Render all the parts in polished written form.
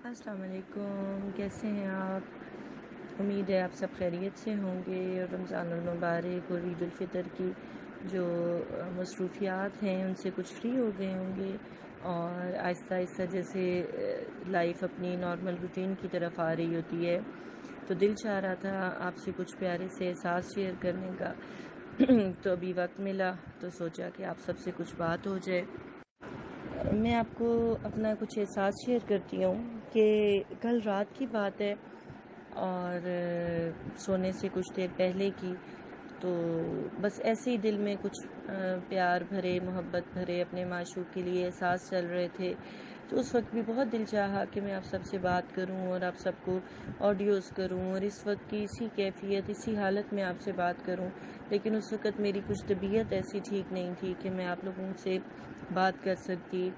السلام علیکم، کیسے ہیں آپ؟ امید ہے آپ سب خیریت سے ہوں گے اور رمضان المبارک اور عید الفطر کی جو مصروفیات ہیں ان سے کچھ فری ہو گئے ہوں گے اور آہستہ آہستہ جیسے لائف اپنی نارمل روٹین کی طرف آ رہی ہوتی ہے تو دل چاہ رہا تھا آپ سے کچھ پیارے سے احساس شیئر کرنے کا تو ابھی وقت ملا تو سوچا کہ آپ سب سے کچھ بات ہو جائے۔ میں آپ کو اپنا کچھ احساس شیئر کرتی ہوں کہ کل رات کی بات ہے اور سونے سے کچھ دیر پہلے کی، تو بس ایسے ہی دل میں کچھ پیار بھرے محبت بھرے اپنے معشوق کے لیے احساس چل رہے تھے، تو اس وقت بھی بہت دل چاہا کہ میں آپ سب سے بات کروں اور آپ سب کو آڈیوز کروں اور اس وقت کی اسی کیفیت اسی حالت میں آپ سے بات کروں، لیکن اس وقت میری کچھ طبیعت ایسی ٹھیک نہیں تھی کہ میں آپ لوگوں سے بات کر سکتی،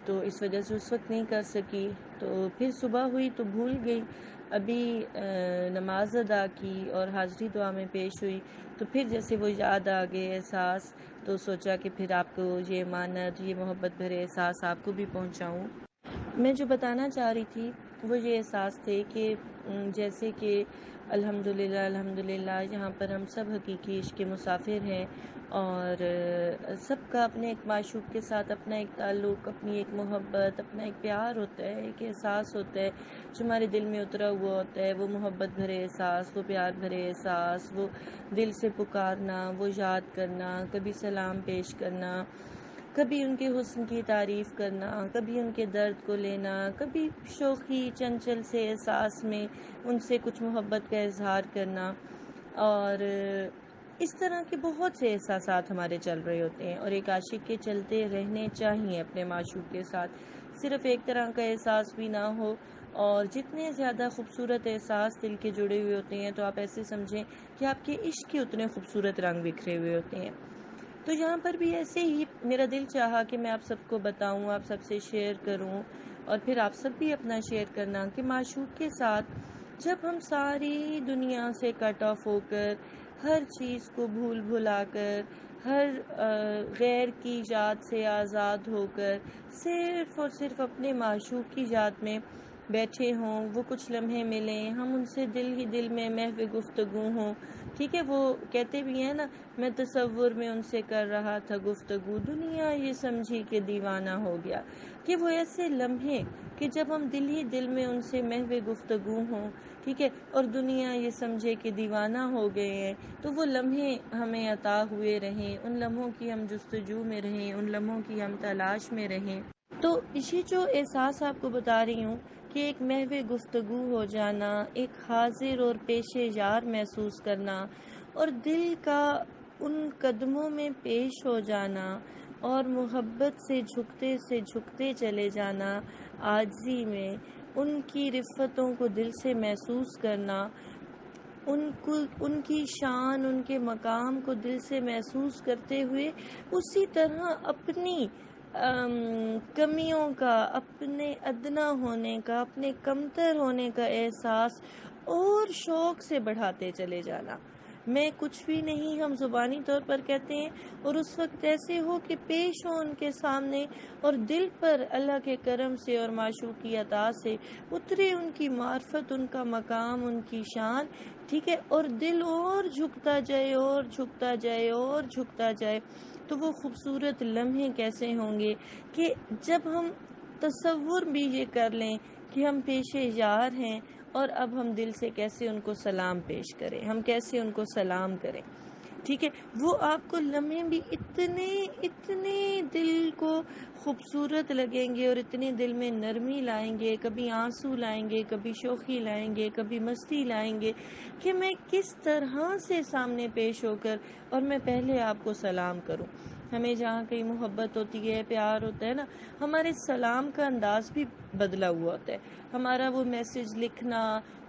تو اس وجہ سے اس وقت نہیں کر سکی۔ تو پھر صبح ہوئی تو بھول گئی، ابھی نماز ادا کی اور حاضری دعا میں پیش ہوئی تو پھر جیسے وہ یاد آ گئے احساس، تو سوچا کہ پھر آپ کو یہ امانت یہ محبت بھرے احساس آپ کو بھی پہنچاؤں۔ میں جو بتانا چاہ رہی تھی وہ یہ احساس تھے کہ جیسے کہ الحمدللہ یہاں پر ہم سب حقیقی عشق کے مسافر ہیں اور سب کا اپنے ایک معشوق کے ساتھ اپنا ایک تعلق، اپنی ایک محبت، اپنا ایک پیار ہوتا ہے، ایک احساس ہوتا ہے جو ہمارے دل میں اترا ہوا ہوتا ہے، وہ محبت بھرے احساس، وہ پیار بھرے احساس، وہ دل سے پکارنا، وہ یاد کرنا، کبھی سلام پیش کرنا، کبھی ان کے حسن کی تعریف کرنا، کبھی ان کے درد کو لینا، کبھی شوخی چنچل سے احساس میں ان سے کچھ محبت کا اظہار کرنا، اور اس طرح کے بہت سے احساسات ہمارے چل رہے ہوتے ہیں اور ایک عاشق کے چلتے رہنے چاہیے اپنے معشوق کے ساتھ، صرف ایک طرح کا احساس بھی نہ ہو، اور جتنے زیادہ خوبصورت احساس دل کے جڑے ہوئے ہوتے ہیں تو آپ ایسے سمجھیں کہ آپ کے عشق کے اتنے خوبصورت رنگ بکھرے ہوئے ہوتے ہیں۔ تو یہاں پر بھی ایسے ہی میرا دل چاہا کہ میں آپ سب کو بتاؤں، آپ سب سے شیئر کروں اور پھر آپ سب بھی اپنا شیئر کرنا کہ معشوق کے ساتھ جب ہم ساری دنیا سے کٹ آف ہو کر، ہر چیز کو بھول بھلا کر، ہر غیر کی یاد سے آزاد ہو کر صرف اور صرف اپنے معشوق کی یاد میں بیٹھے ہوں، وہ کچھ لمحے ملیں، ہم ان سے دل ہی دل میں محو گفتگو ہوں، ٹھیک ہے، وہ کہتے بھی ہیں نا، میں تصور میں ان سے کر رہا تھا گفتگو، دنیا یہ سمجھی کہ دیوانہ ہو گیا، کہ وہ ایسے لمحے کہ جب ہم دل ہی دل میں ان سے محو گفتگو ہوں، ٹھیک ہے، اور دنیا یہ سمجھے کہ دیوانہ ہو گئے ہیں، تو وہ لمحے ہمیں عطا ہوئے رہیں، ان لمحوں کی ہم جستجو میں رہیں، ان لمحوں کی ہم تلاش میں رہیں۔ تو یہ جو احساس آپ کو بتا رہی ہوں کہ ایک محو گفتگو ہو جانا، ایک حاضر اور پیش یار محسوس کرنا اور دل کا ان قدموں میں پیش ہو جانا اور محبت سے جھکتے چلے جانا، عاجزی میں ان کی رفتوں کو دل سے محسوس کرنا، ان کی شان، ان کے مقام کو دل سے محسوس کرتے ہوئے اسی طرح اپنی کمیوں کا، اپنے ادنا ہونے کا، اپنے کمتر ہونے کا احساس اور شوق سے بڑھاتے چلے جانا۔ میں کچھ بھی نہیں، ہم زبانی طور پر کہتے ہیں، اور اس وقت ایسے ہو کہ پیش ہو ان کے سامنے اور دل پر اللہ کے کرم سے اور معشوق کی عطا سے اترے ان کی معرفت، ان کا مقام، ان کی شان، ٹھیک ہے، اور دل اور جھکتا جائے اور جھکتا جائے اور جھکتا جائے، تو وہ خوبصورت لمحے کیسے ہوں گے کہ جب ہم تصور بھی یہ کر لیں کہ ہم پیش یار ہیں اور اب ہم دل سے کیسے ان کو سلام پیش کریں، ہم کیسے ان کو سلام کریں، ٹھیک ہے، وہ آپ کو لمحے بھی اتنے دل کو خوبصورت لگیں گے اور اتنے دل میں نرمی لائیں گے، کبھی آنسو لائیں گے، کبھی شوخی لائیں گے، کبھی مستی لائیں گے، کہ میں کس طرح سے سامنے پیش ہو کر اور میں پہلے آپ کو سلام کروں۔ ہمیں جہاں کہیں محبت ہوتی ہے، پیار ہوتا ہے نا، ہمارے سلام کا انداز بھی بدلا ہوا ہوتا ہے، ہمارا وہ میسج لکھنا،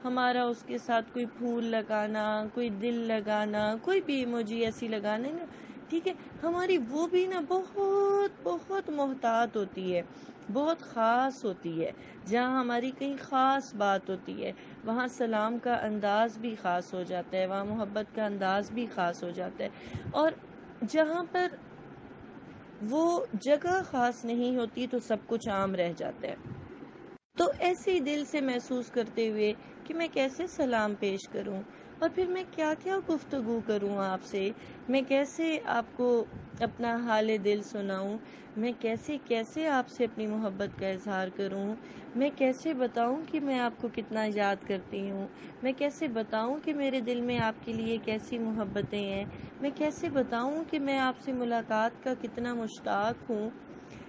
ہمارا اس کے ساتھ کوئی پھول لگانا، کوئی دل لگانا، کوئی بھی ایموجی ایسی لگانا نا، ٹھیک ہے، ہماری وہ بھی نا بہت بہت محتاط ہوتی ہے، بہت خاص ہوتی ہے، جہاں ہماری کہیں خاص بات ہوتی ہے وہاں سلام کا انداز بھی خاص ہو جاتا ہے، وہاں محبت کا انداز بھی خاص ہو جاتا ہے، اور جہاں پر وہ جگہ خاص نہیں ہوتی تو سب کچھ عام رہ جاتا ہے۔ تو ایسے ہی دل سے محسوس کرتے ہوئے کہ میں کیسے سلام پیش کروں اور پھر میں کیا کیا گفتگو کروں آپ سے، میں کیسے آپ کو اپنا حال دل سناؤں، میں کیسے کیسے آپ سے اپنی محبت کا اظہار کروں، میں کیسے بتاؤں کہ میں آپ کو کتنا یاد کرتی ہوں، میں کیسے بتاؤں کہ میرے دل میں آپ کے لیے کیسی محبتیں ہیں، میں کیسے بتاؤں کہ میں آپ سے ملاقات کا کتنا مشتاق ہوں۔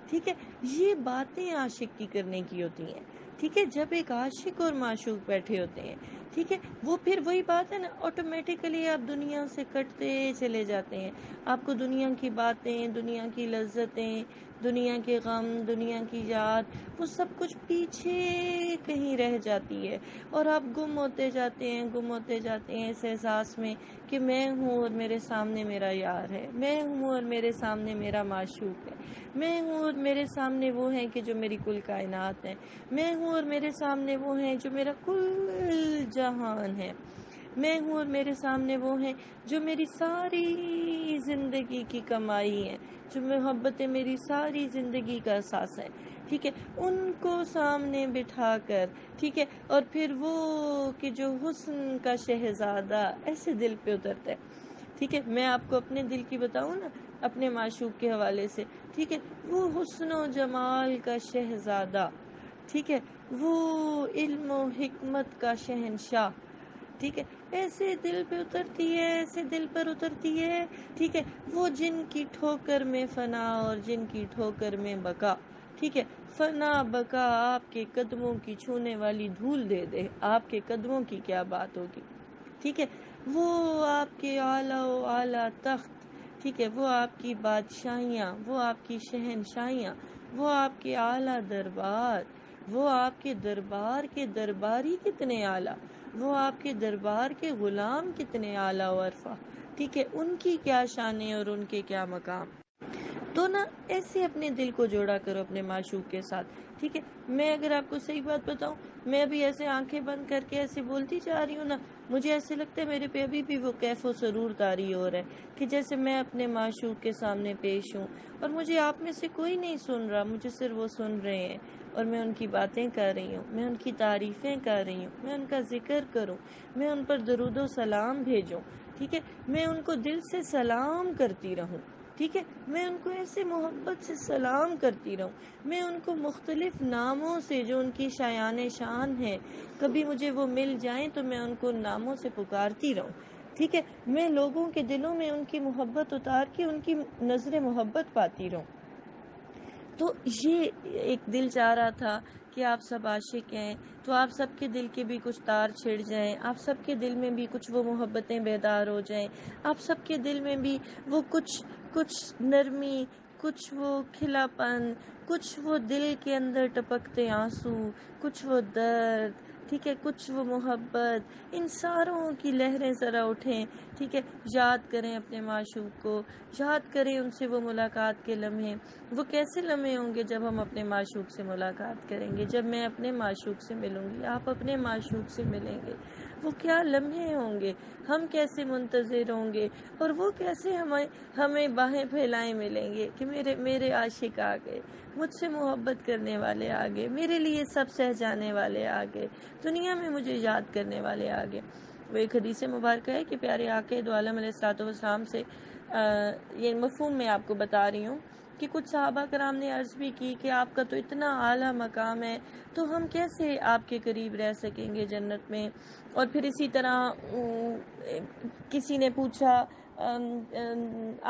ٹھیک ہے، یہ باتیں عاشق کی کرنے کی ہوتی ہیں۔ ٹھیک ہے، جب ایک عاشق اور معشوق بیٹھے ہوتے ہیں، ٹھیک ہے، وہ پھر وہی بات ہے نا، آٹومیٹیکلی آپ دنیا سے کٹتے چلے جاتے ہیں۔ آپ کو دنیا کی باتیں، دنیا کی لذتیں، دنیا کے غم، دنیا کی یاد، وہ سب کچھ پیچھے کہیں رہ جاتی ہے اور آپ گم ہوتے جاتے ہیں، گم ہوتے جاتے ہیں اس احساس میں کہ میں ہوں اور میرے سامنے میرا یار ہے، میں ہوں اور میرے سامنے میرا معشوق ہے، میں ہوں اور میرے سامنے وہ ہیں کہ جو میری کل کائنات ہے، میں ہوں اور میرے سامنے وہ ہیں جو میرا کل جہان ہے، میں ہوں اور میرے سامنے وہ ہیں جو میری ساری زندگی کی کمائی ہے، جو محبتیں میری ساری زندگی کا احساس ہے۔ ٹھیک ہے، ان کو سامنے بٹھا کر، ٹھیک ہے، اور پھر وہ کہ جو حسن کا شہزادہ ایسے دل پہ اترتا ہے۔ ٹھیک ہے، میں آپ کو اپنے دل کی بتاؤں نا، اپنے معشوق کے حوالے سے، ٹھیک ہے، وہ حسن و جمال کا شہزادہ، ٹھیک ہے، وہ علم و حکمت کا شہنشاہ، ٹھیک ہے، ایسے دل پہ اترتی ہے، ایسے دل پر اترتی ہے، ٹھیک ہے، وہ جن کی ٹھوکر میں فنا اور جن کی ٹھوکر میں بقا، ٹھیک ہے، فنا بقا آپ کے قدموں کی چھونے والی دھول دے دے، آپ کے قدموں کی کیا بات ہوگی۔ ٹھیک ہے، وہ آپ کے اعلیٰ و اعلیٰ تخت، ٹھیک ہے، وہ آپ کی بادشاہیاں، وہ آپ کی شہنشاہیاں، وہ آپ کے اعلیٰ دربار، وہ آپ کے دربار کے درباری کتنے اعلیٰ، وہ آپ کے دربار کے غلام کتنے اعلیٰ و عرفہ، ٹھیک ہے، ان کی کیا شانیں اور ان کے کیا مقام۔ تو نا ایسے اپنے دل کو جوڑا کرو اپنے معشوق کے ساتھ۔ ٹھیک ہے، میں اگر آپ کو صحیح بات بتاؤں، میں ابھی ایسے آنکھیں بند کر کے ایسے بولتی جا رہی ہوں نا، مجھے ایسے لگتا ہے میرے پہ ابھی بھی وہ کیف و سرور طاری ہو رہا ہے کہ جیسے میں اپنے معشوق کے سامنے پیش ہوں اور مجھے آپ میں سے کوئی نہیں سن رہا، مجھے صرف وہ سن رہے ہیں اور میں ان کی باتیں کر رہی ہوں، میں ان کی تعریفیں کر رہی ہوں، میں ان کا ذکر کروں، میں ان پر درود و سلام بھیجوں، ٹھیک ہے، میں ان کو دل سے سلام کرتی رہوں، ٹھیک ہے، میں ان کو ایسے محبت سے سلام کرتی رہوں، میں ان کو مختلف ناموں سے جو ان کی شایان شان ہے، کبھی مجھے وہ مل جائیں تو میں ان کو ناموں سے پکارتی رہوں، ٹھیک ہے، میں لوگوں کے دلوں میں ان کی محبت اتار کے ان کی نظر محبت پاتی رہوں۔ تو یہ ایک دل چاہ رہا تھا کہ آپ سب عاشق ہیں تو آپ سب کے دل کے بھی کچھ تار چھڑ جائیں، آپ سب کے دل میں بھی کچھ وہ محبتیں بیدار ہو جائیں، آپ سب کے دل میں بھی وہ کچھ نرمی، کچھ وہ کھلا پن، کچھ وہ دل کے اندر ٹپکتے آنسو، کچھ وہ درد، ٹھیک ہے، کچھ وہ محبت، ان ساروں کی لہریں ذرا اٹھیں، ٹھیک ہے، یاد کریں اپنے معشوق کو، یاد کریں ان سے وہ ملاقات کے لمحے۔ وہ کیسے لمحے ہوں گے جب ہم اپنے معشوق سے ملاقات کریں گے، جب میں اپنے معشوق سے ملوں گی، آپ اپنے معشوق سے ملیں گے، وہ کیا لمحے ہوں گے، ہم کیسے منتظر ہوں گے اور وہ کیسے ہمیں باہیں پھیلائے ملیں گے کہ میرے عاشق آ گئے، مجھ سے محبت کرنے والے آ گئے، میرے لیے سب سہ جانے والے آ گئے، دنیا میں مجھے یاد کرنے والے آ گئے۔ وہ ایک حدیث مبارکہ ہے کہ پیارے آقا دو عالم علیہ الصلوۃ والسلام سے یہ مفہوم میں آپ کو بتا رہی ہوں کہ کچھ صحابہ کرام نے عرض بھی کی کہ آپ کا تو اتنا اعلیٰ مقام ہے تو ہم کیسے آپ کے قریب رہ سکیں گے جنت میں۔ اور پھر اسی طرح کسی نے پوچھا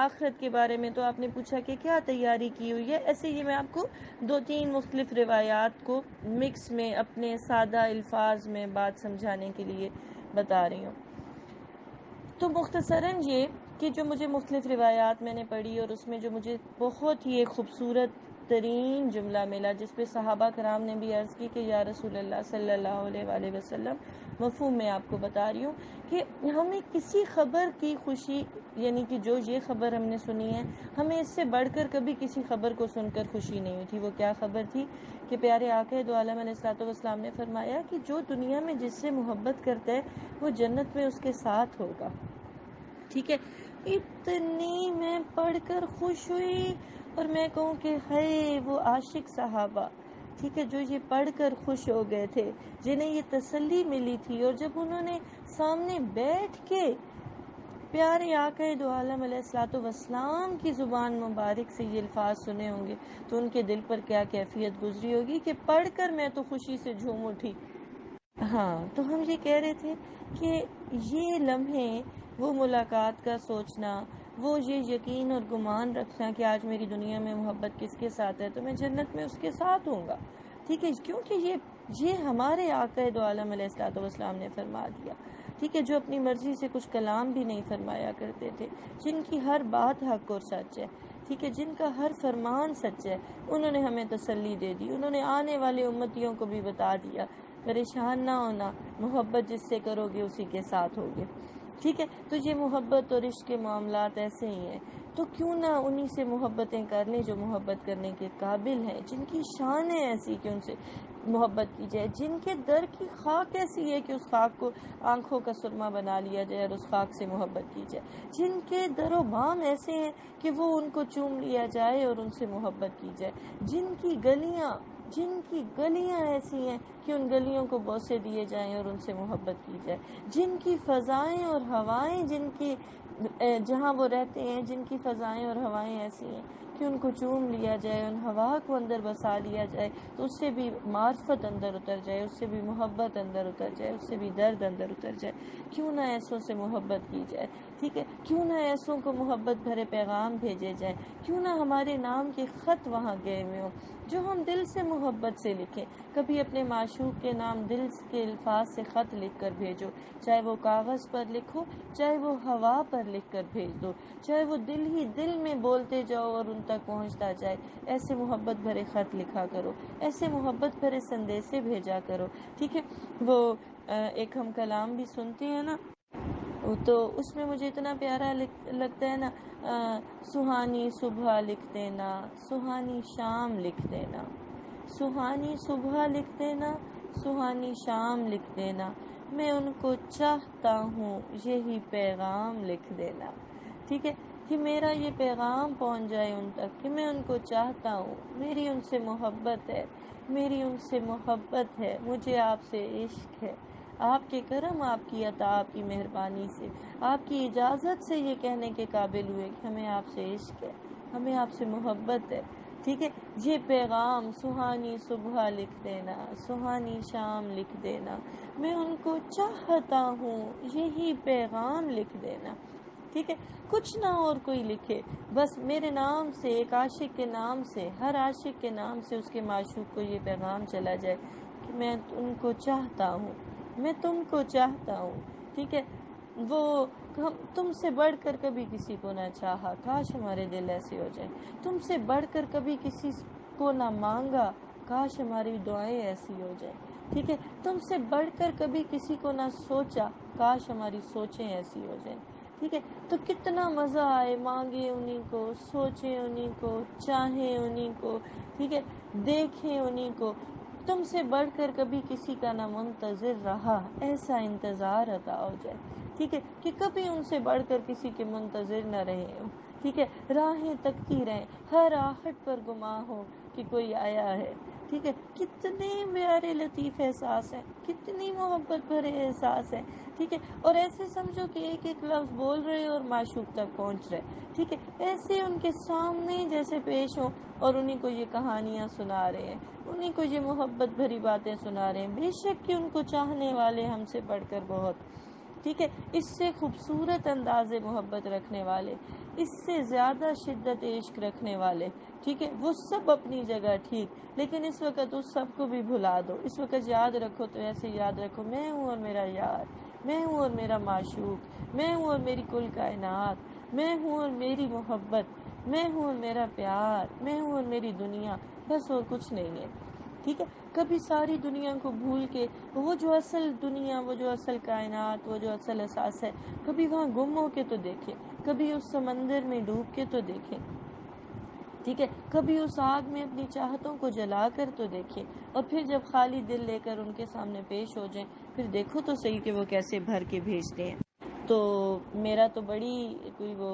آخرت کے بارے میں، تو آپ نے پوچھا کہ کیا تیاری کی ہوئی ہے۔ ایسے ہی میں آپ کو 2-3 مختلف روایات کو مکس میں اپنے سادہ الفاظ میں بات سمجھانے کے لیے بتا رہی ہوں۔ تو مختصراً یہ کہ جو مجھے مختلف روایات میں نے پڑھی اور اس میں جو مجھے بہت ہی ایک خوبصورت ترین جملہ ملا، جس پہ صحابہ کرام نے بھی عرض کی کہ یا رسول اللہ صلی اللہ علیہ وآلہ وسلم، مفہوم میں آپ کو بتا رہی ہوں کہ ہمیں کسی خبر کی خوشی، یعنی کہ جو یہ خبر ہم نے سنی ہے، ہمیں اس سے بڑھ کر کبھی کسی خبر کو سن کر خوشی نہیں ہوئی تھی۔ وہ کیا خبر تھی کہ پیارے آقا دو عالم علیہ الصلوۃ والسلام نے فرمایا کہ جو دنیا میں جس سے محبت کرتا ہے وہ جنت میں اس کے ساتھ ہوگا، ٹھیک ہے۔ اتنی میں پڑھ کر خوش ہوئی اور میں کہوں کہ ہے وہ عاشق صحابہ، ٹھیک ہے، جو یہ پڑھ کر خوش ہو گئے تھے، جنہیں یہ تسلی ملی تھی، اور جب انہوں نے سامنے بیٹھ کے پیارے آقا دو عالم علیہ الصلوۃ والسلام کی زبان مبارک سے یہ الفاظ سنے ہوں گے تو ان کے دل پر کیا کیفیت گزری ہوگی کہ پڑھ کر میں تو خوشی سے جھوم اٹھی۔ ہاں، تو ہم یہ کہہ رہے تھے کہ یہ لمحے، وہ ملاقات کا سوچنا، وہ یہ یقین اور گمان رکھنا کہ آج میری دنیا میں محبت کس کے ساتھ ہے تو میں جنت میں اس کے ساتھ ہوں گا، ٹھیک ہے، کیونکہ یہ ہمارے آقا دو عالم علیہ الصلوۃ والسلام نے فرما دیا، ٹھیک ہے، جو اپنی مرضی سے کچھ کلام بھی نہیں فرمایا کرتے تھے، جن کی ہر بات حق اور سچ ہے، ٹھیک ہے، جن کا ہر فرمان سچ ہے، انہوں نے ہمیں تسلی دے دی، انہوں نے آنے والے امتیوں کو بھی بتا دیا پریشان نہ ہونا، محبت جس سے کرو گے اسی کے ساتھ ہوگے، ٹھیک ہے، تو یہ محبت اور عشق کے معاملات ایسے ہی ہیں، تو کیوں نہ انہی سے محبتیں کر لیں جو محبت کرنے کے قابل ہیں، جن کی شان ہے ایسی کہ ان سے محبت کی جائے، جن کے در کی خاک ایسی ہے کہ اس خاک کو آنکھوں کا سرما بنا لیا جائے اور اس خاک سے محبت کی جائے، جن کے در و بام ایسے ہیں کہ وہ ان کو چوم لیا جائے اور ان سے محبت کی جائے، جن کی گلیاں ایسی ہیں کہ ان گلیوں کو بوسے دیے جائیں اور ان سے محبت کی جائے، جن کی فضائیں اور ہوائیں جہاں وہ رہتے ہیں، جن کی فضائیں اور ہوائیں ایسی ہیں کہ ان کو چوم لیا جائے، ان ہوا کو اندر بسا لیا جائے تو اس سے بھی معرفت اندر اتر جائے، اس سے بھی محبت اندر اتر جائے، اس سے بھی درد اندر اتر جائے، کیوں نہ ایسوں سے محبت کی جائے، ٹھیک ہے، کیوں نہ ایسوں کو محبت بھرے پیغام بھیجے جائیں، کیوں نہ ہمارے نام کے خط وہاں گئے ہوئے ہوں جو ہم دل سے محبت سے لکھیں، کبھی اپنے معشوق کے نام دل کے الفاظ سے خط لکھ کر بھیجو، چاہے وہ کاغذ پر لکھو، چاہے وہ ہوا پر لکھ کر بھیج دو، چاہے وہ دل ہی دل میں بولتے جاؤ اور ان تک پہنچتا جائے، ایسے محبت بھرے خط لکھا کرو، ایسے محبت بھرے سندیسے بھیجا کرو، ٹھیک ہے، وہ ایک ہم کلام بھی سنتے ہیں نا، تو اس میں مجھے اتنا پیارا لگتا ہے نا، سہانی صبح لکھ دینا، سہانی شام لکھ دینا، سہانی صبح لکھ دینا، سہانی شام لکھ دینا، میں ان کو چاہتا ہوں یہی پیغام لکھ دینا، ٹھیک ہے، کہ میرا یہ پیغام پہنچ جائے ان تک کہ میں ان کو چاہتا ہوں، میری ان سے محبت ہے، میری ان سے محبت ہے، مجھے آپ سے عشق ہے، آپ کے کرم، آپ کی عطا، آپ کی مہربانی سے، آپ کی اجازت سے یہ کہنے کے قابل ہوئے کہ ہمیں آپ سے عشق ہے، ہمیں آپ سے محبت ہے، ٹھیک ہے، یہ پیغام سہانی صبح لکھ دینا، سہانی شام لکھ دینا، میں ان کو چاہتا ہوں یہی پیغام لکھ دینا، ٹھیک ہے، کچھ نہ اور کوئی لکھے، بس میرے نام سے، ایک عاشق کے نام سے، ہر عاشق کے نام سے اس کے معشوق کو یہ پیغام چلا جائے کہ میں ان کو چاہتا ہوں، میں تم کو چاہتا ہوں، ٹھیک ہے، وہ تم سے بڑھ کر کبھی کسی کو نہ چاہا، کاش ہمارے دل ایسے ہو جائیں، تم سے بڑھ کر کبھی کسی کو نہ مانگا، کاش ہماری دعائیں ایسی ہو جائیں، ٹھیک ہے، تم سے بڑھ کر کبھی کسی کو نہ سوچا، کاش ہماری سوچیں ایسی ہو جائیں، ٹھیک ہے، تو کتنا مزہ آئے، مانگے انہی کو، سوچیں انہی کو، چاہیں انہی کو، ٹھیک ہے، دیکھیں انہی کو، تم سے بڑھ کر کبھی کسی کا نہ منتظر رہا، ایسا انتظار عطا ہو جائے، ٹھیک ہے، کہ کبھی ان سے بڑھ کر کسی کے منتظر نہ رہے ہوں، ٹھیک ہے، راہیں تکتی رہیں، ہر آہٹ پر گمان ہو کہ کوئی آیا ہے، ٹھیک ہے، کتنے پیارے لطیف احساس ہیں، کتنی محبت بھرے احساس ہیں، ٹھیک ہے، اور ایسے سمجھو کہ ایک ایک لفظ بول رہے اور معشوق تک پہنچ رہے، ٹھیک ہے، ایسے ان کے سامنے جیسے پیش ہوں اور انہی کو یہ کہانیاں سنا رہے ہیں، انہی کو یہ محبت بھری باتیں سنا رہے ہیں، بے شک کہ ان کو چاہنے والے ہم سے بڑھ کر بہت، ٹھیک ہے، اس سے خوبصورت انداز محبت رکھنے والے، اس سے زیادہ شدت عشق رکھنے والے، ٹھیک ہے، وہ سب اپنی جگہ ٹھیک، لیکن اس وقت اس سب کو بھی بھلا دو، اس وقت یاد رکھو تو ایسے یاد رکھو، میں ہوں اور میرا یار، میں ہوں اور میرا معشوق، میں ہوں اور میری کل کائنات، میں ہوں اور میری محبت، میں ہوں اور میرا پیار، میں ہوں اور میری دنیا، بس اور کچھ نہیں ہے، ٹھیک ہے، کبھی ساری دنیا کو بھول کے وہ جو اصل دنیا، وہ جو اصل کائنات، وہ جو اصل احساس ہے، کبھی وہاں گم ہو کے تو دیکھیں، کبھی اس سمندر میں ڈوب کے تو دیکھیں، ٹھیک ہے، کبھی اس آگ میں اپنی چاہتوں کو جلا کر تو دیکھیں، اور پھر جب خالی دل لے کر ان کے سامنے پیش ہو جائیں، پھر دیکھو تو صحیح کہ وہ کیسے بھر کے بھیجتے ہیں، تو میرا تو بڑی کوئی وہ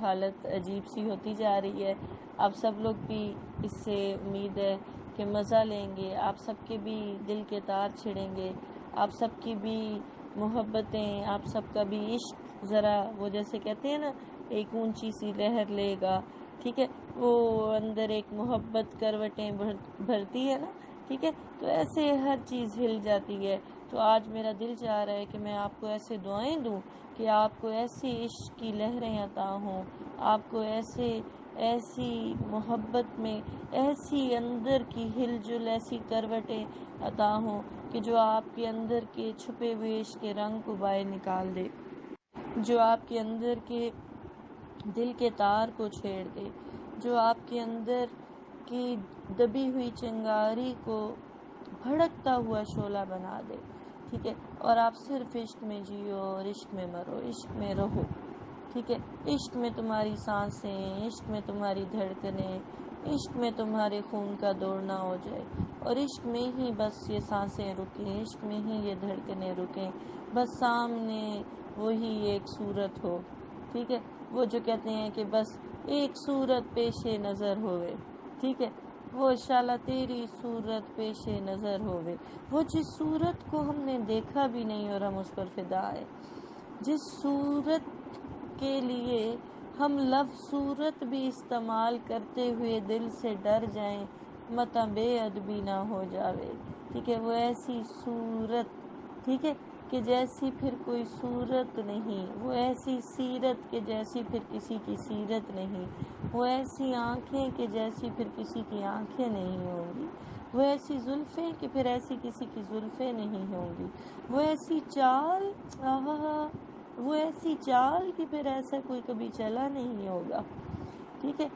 حالت عجیب سی ہوتی جا رہی ہے، آپ سب لوگ بھی اس سے امید ہے کہ کہ مزہ لیں گے، آپ سب کے بھی دل کے تار چھڑیں گے، آپ سب کی بھی محبتیں، آپ سب کا بھی عشق ذرا وہ جیسے کہتے ہیں نا ایک اونچی سی لہر لے گا، ٹھیک ہے، وہ اندر ایک محبت کروٹیں بھرتی ہے نا، ٹھیک ہے، تو ایسے ہر چیز ہل جاتی ہے۔ تو آج میرا دل چاہ رہا ہے کہ میں آپ کو ایسے دعائیں دوں کہ آپ کو ایسی عشق کی لہریں عطا ہوں، آپ کو ایسی محبت میں ایسی اندر کی ہل جل ایسی کروٹیں عطا ہوں کہ جو آپ کے اندر کے چھپے ہوئے عشق کے رنگ کو باہر نکال دے، جو آپ کے اندر کے دل کے تار کو چھیڑ دے، جو آپ کے اندر کی دبی ہوئی چنگاری کو بھڑکتا ہوا شعلہ بنا دے، ٹھیک ہے، اور آپ صرف عشق میں جیو اور عشق میں مرو، عشق میں رہو، ٹھیک ہے، عشق میں تمہاری سانسیں، عشق میں تمہاری دھڑکنیں، عشق میں تمہارے خون کا دوڑنا ہو جائے، اور عشق میں ہی بس یہ سانسیں رکیں، عشق میں ہی یہ دھڑکنیں رکیں، بس سامنے وہی ایک صورت ہو، ٹھیک ہے، وہ جو کہتے ہیں کہ بس ایک صورت پیش نظر ہوئے، ٹھیک ہے، وہ انشاءاللہ تیری صورت پیش نظر ہوئے، وہ جس صورت کو ہم نے دیکھا بھی نہیں اور ہم اس پر فدا ہے، جس صورت کے لیے ہم لفظ صورت بھی استعمال کرتے ہوئے دل سے ڈر جائیں، متا بے ادبی نہ ہو جاوے، ٹھیک ہے، وہ ایسی صورت، ٹھیک ہے، کہ جیسی پھر کوئی صورت نہیں، وہ ایسی سیرت کہ جیسی پھر کسی کی سیرت نہیں، وہ ایسی آنکھیں کہ جیسی پھر کسی کی آنکھیں نہیں ہوں گی، وہ ایسی زلفیں کہ پھر ایسی کسی کی زلفیں نہیں ہوں گی، وہ ایسی چال وہ ایسی چال کہ پھر ایسا کوئی کبھی چلا نہیں ہوگا، ٹھیک ہے،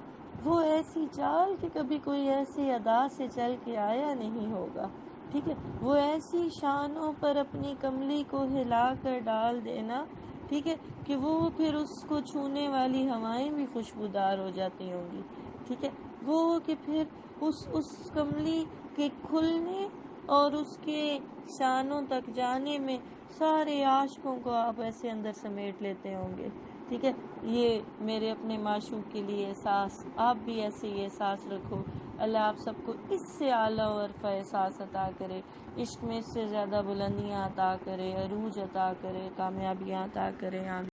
وہ ایسی چال کہ کبھی کوئی ایسی ادا سے چل کے آیا نہیں ہوگا، ٹھیک ہے، وہ ایسی شانوں پر اپنی کملی کو ہلا کر ڈال دینا، ٹھیک ہے، کہ وہ پھر اس کو چھونے والی ہوائیں بھی خوشبودار ہو جاتی ہوں گی، ٹھیک ہے، وہ کہ پھر اس کملی کے کھلنے اور اس کے شانوں تک جانے میں سارے عاشقوں کو آپ ایسے اندر سمیٹ لیتے ہوں گے، ٹھیک ہے، یہ میرے اپنے معشوق کے لیے احساس، آپ بھی ایسے ہی احساس رکھو، اللہ آپ سب کو اس سے اعلیٰ و عرفہ احساس عطا کرے، عشق میں اس سے زیادہ بلندیاں عطا کرے، عروج عطا کرے، کامیابیاں عطا کرے، آمین۔